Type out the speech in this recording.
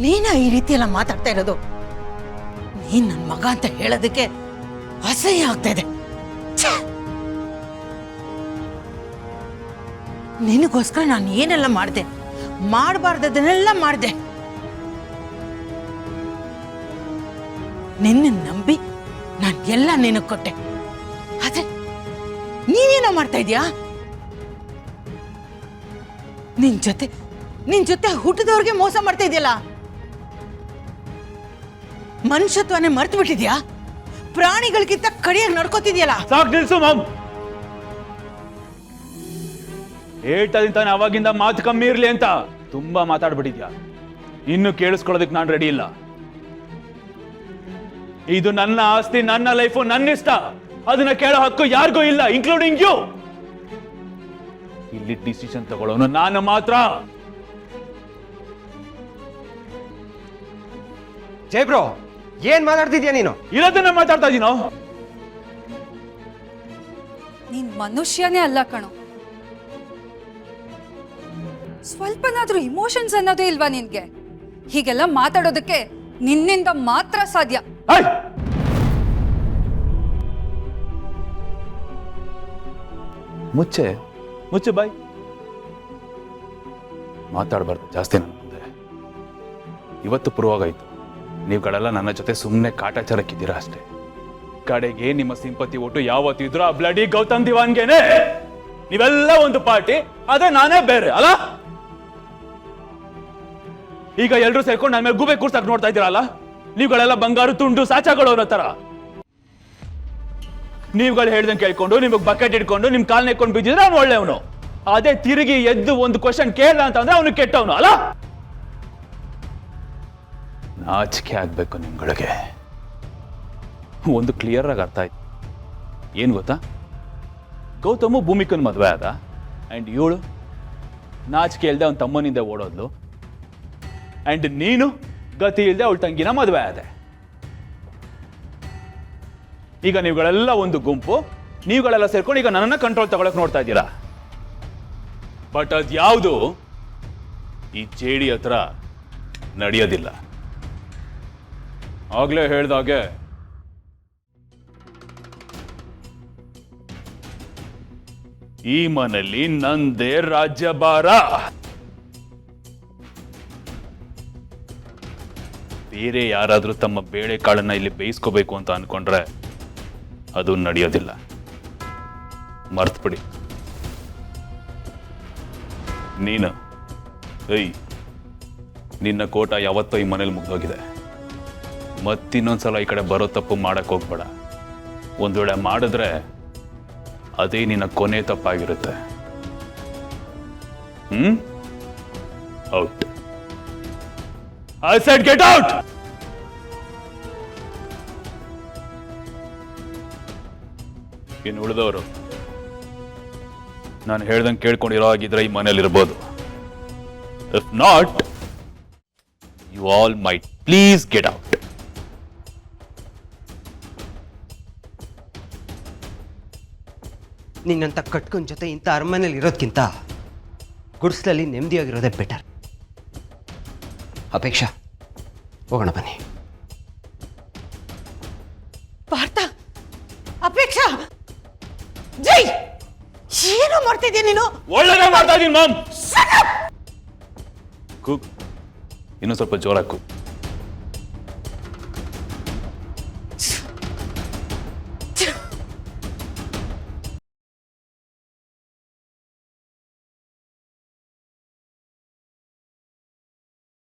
ನೀನ ಈ ರೀತಿ ಎಲ್ಲ ಮಾತಾಡ್ತಾ ಇರೋದು? ನೀನ್ ನನ್ನ ಮಗ ಅಂತ ಹೇಳೋದಕ್ಕೆ ಅಸಹ್ಯ ಆಗ್ತಾ ಇದೆ. ನಿನಗೋಸ್ಕರ ನಾನು ಏನೆಲ್ಲ ಮಾಡಿದೆ, ಮಾಡಬಾರ್ದನ್ನೆಲ್ಲ ಮಾಡಿದೆ. ನಿನ್ನ ನಂಬಿ ನಾನು ಎಲ್ಲ ನಿನಗೆ ಕೊಟ್ಟೆ. ಆದ್ರೆ ನೀನೇನೋ ಮಾಡ್ತಾ ಇದೀಯಾ? ನಿನ್ ಜೊತೆ ಹುಟ್ಟಿದವ್ರಿಗೆ ಮೋಸ ಮಾಡ್ತಾ ಇದೆಯಲ್ಲ. ಮನುಷ್ಯತ್ವನೇ ಮರ್ತು ಬಿಟ್ಟಿದ್ಯಾ? ಪ್ರಾಣಿಗಳಿಗಿಂತ ಕಡಿಯಾಗಿ ನಡ್ಕೋತಿದ್ಯಲ್ಲ. ಸಾಕು ನಿಲ್ಸು ಮಾಮ್. ಏಟದಿಂತಾನೆ ಅವಾಗಿಂದ ಮಾತು ಕಮ್ಮಿ ಇರ್ಲಿ ಅಂತ ತುಂಬಾ ಮಾತಾಡ್ಬಿಟ್ಟಿದ್ಯಾ. ಇನ್ನು ಕೇಳಿಸ್ಕೊಳ್ಳೋದಕ್ಕೆ ನಾನು ರೆಡಿ ಇಲ್ಲ. ಇದು ನನ್ನ ಆಸ್ತಿ, ನನ್ನ ಲೈಫು, ನನ್ನ ಇಷ್ಟ. ಅದನ್ನ ಕೇಳೋ ಹಕ್ಕು ಯಾರಿಗೂ ಇಲ್ಲ, ಇನ್ಕ್ಲೂಡಿಂಗ್ ಯು. ಇಲ್ಲಿ ಡಿಸಿಷನ್ ತಗೊಳ್ಳೋನು ನಾನು ಮಾತ್ರ. ಜೈ ಬ್ರೋ, ಏನ್ ಮಾತಾಡ್ತಿದ್ಯಾ ನೀನು? ಇರೋದನ್ನ ಮಾತಾಡ್ತಾ ಇದೀನೋ. ನೀನ್ ಮನುಷ್ಯನೇ ಅಲ್ಲ ಕಣೋ. ಸ್ವಲ್ಪನಾದ್ರೂ ಇಮೋಷನ್ಸ್ ಅನ್ನೋದೇ ಇಲ್ವಾ ನಿನ್ಗೆ? ಹೀಗೆಲ್ಲ ಮಾತಾಡೋದಕ್ಕೆ ನಿನ್ನಿಂದ ಮಾತ್ರ ಸಾಧ್ಯ. ಮುಚ್ಚೆ ಬಾಯ್. ಮಾತಾಡಬಾರ್ದು ಜಾಸ್ತಿ ನನ್ನ ಮುಂದೆ. ಇವತ್ತು ಪೂರ್ವಾಗಾಯ್ತು. ನೀವುಗಳೆಲ್ಲ ನನ್ನ ಜೊತೆ ಸುಮ್ಮನೆ ಕಾಟಾಚಾರಕ್ಕಿದ್ದೀರಾ ಅಷ್ಟೇ. ಕಡೆಗೆ ನಿಮ್ಮ ಸಿಂಪತಿ ಒಟ್ಟು ಯಾವತ್ತಿದ್ರು ಆ ಬ್ಲಡಿ ಗೌತಮ್ ದಿವಾನ್ಗೆನೆ. ನೀವೆಲ್ಲ ಒಂದು ಪಾರ್ಟಿ, ಅದೇ ನಾನೇ ಬೇರೆ ಅಲ್ಲ. ಈಗ ಎಲ್ರೂ ಸೇರ್ಕೊಂಡು ನನ್ನ ಮೇಲೆ ಗೂಬೆ ಕೂರ್ಸಕ್ ನೋಡ್ತಾ ಇದ್ದೀರಲ್ಲ. ನೀವುಗಳೆಲ್ಲ ಬಂಗಾರು ತುಂಡು ಸಾಚಾಗಳು ಅನ್ನೋ ತರ. ನೀವುಗಳು ಹೇಳ್ದಂಗೆ ಕೇಳ್ಕೊಂಡು ನಿಮಗೆ ಬಕೆಟ್ ಇಟ್ಕೊಂಡು ನಿಮ್ ಕಾಲ್ ನೆಕ್ಕೊಂಡು ಬಿದ್ದಿದ್ರೆ ಅವ್ನು ಒಳ್ಳೆಯವನು. ಅದೇ ತಿರುಗಿ ಎದ್ದು ಒಂದು ಕ್ವಶನ್ ಕೇಳಲ್ಲ ಅಂತಂದ್ರೆ ಅವನು ಕೆಟ್ಟವನು ಅಲ್ಲ. ನಾಚಿಕೆ ಆಗ್ಬೇಕು ನಿಮ್ಗಳಿಗೆ. ಒಂದು ಕ್ಲಿಯರ್ ಆಗಿ ಅರ್ಥ ಆಯ್ತು. ಏನ್ ಗೊತ್ತಾ, ಗೌತಮು ಭೂಮಿಕನ್ ಮದುವೆ ಆದ, ಅಂಡ್ ಇವಳು ನಾಚಿಕೆ ಇಲ್ದೆ ಅವನ ತಮ್ಮನಿಂದ ಓಡೋದ್ಲು. ಅಂಡ್ ನೀನು ಗತಿ ಇಲ್ದೆ ಅವಳ ತಂಗಿನ ಮದುವೆ ಆದೆ. ಈಗ ನೀವುಗಳೆಲ್ಲ ಒಂದು ಗುಂಪು, ನೀವುಗಳೆಲ್ಲ ಸೇರ್ಕೊಂಡು ಈಗ ನನ್ನನ್ನ ಕಂಟ್ರೋಲ್ ತಗೊಳಕ್ ನೋಡ್ತಾ ಇದ್ದೀರಾ. ಬಟ್ ಅದ್ಯಾವುದು ಈ ಜೇಡಿ ಹತ್ರ ನಡೆಯೋದಿಲ್ಲ. ಆಗ್ಲೇ ಹೇಳ್ದಾಗೆ ಈ ಮನೆಯಲ್ಲಿ ನಂದೇ ರಾಜ್ಯಭಾರ. ಬೇರೆ ಯಾರಾದ್ರೂ ತಮ್ಮ ಬೇಳೆಕಾಳನ್ನ ಇಲ್ಲಿ ಬೇಯಿಸ್ಕೋಬೇಕು ಅಂತ ಅನ್ಕೊಂಡ್ರೆ ಅದು ನಡೆಯೋದಿಲ್ಲ. ಮರ್ತ್ಬಿಡಿ. ನೀನು ನಿನ್ನ ಕೋಟ ಯಾವತ್ತೋ ಈ ಮನೇಲಿ ಮುಗ್ದೋಗಿದೆ. ಮತ್ತಿನ್ನೊಂದ್ಸಲ ಈ ಕಡೆ ಬರೋ ತಪ್ಪು ಮಾಡಕ್ ಹೋಗ್ಬೇಡ. ಒಂದ್ ವೇಳೆ ಮಾಡಿದ್ರೆ ಅದೇ ನಿನ್ನ ಕೊನೆ ತಪ್ಪಾಗಿರುತ್ತೆ. Out. I said get out! ಇನ್ನು ಉಳಿದವರು ನಾನು ಹೇಳ್ದಂಗೆ ಕೇಳ್ಕೊಂಡಿರೋ ಆಗಿದ್ರೆ ಈ ಮನೇಲಿ ಇರ್ಬೋದು. If not, you all might please get out. ನಿನ್ನಂತ ಕಟ್ಕೊಂಡ್ ಜೊತೆ ಇಂಥ ಅರಮನೆಯಲ್ಲಿ ಇರೋದ್ಕಿಂತ ಗುಡ್ಸ್ಲಲ್ಲಿ ನೆಮ್ಮದಿಯಾಗಿರೋದೇ ಬೆಟರ್. ಅಪೇಕ್ಷಾ, ಹೋಗೋಣ ಬನ್ನಿ. ಪಾರ್ಥ, ಅಪೇಕ್ಷಾ, ಜೈ, ಏನು ಮಾಡ್ತಿದ್ಯಾ ನೀನು? ಒಳ್ಳೆದೇ ಮಾಡ್ತಾ ಇದೀನಿ ಮಾಮ್. ಕೂಗ್, ಇನ್ನೂ ಸ್ವಲ್ಪ ಜೋರಾಗಿ ಕೂಗ್.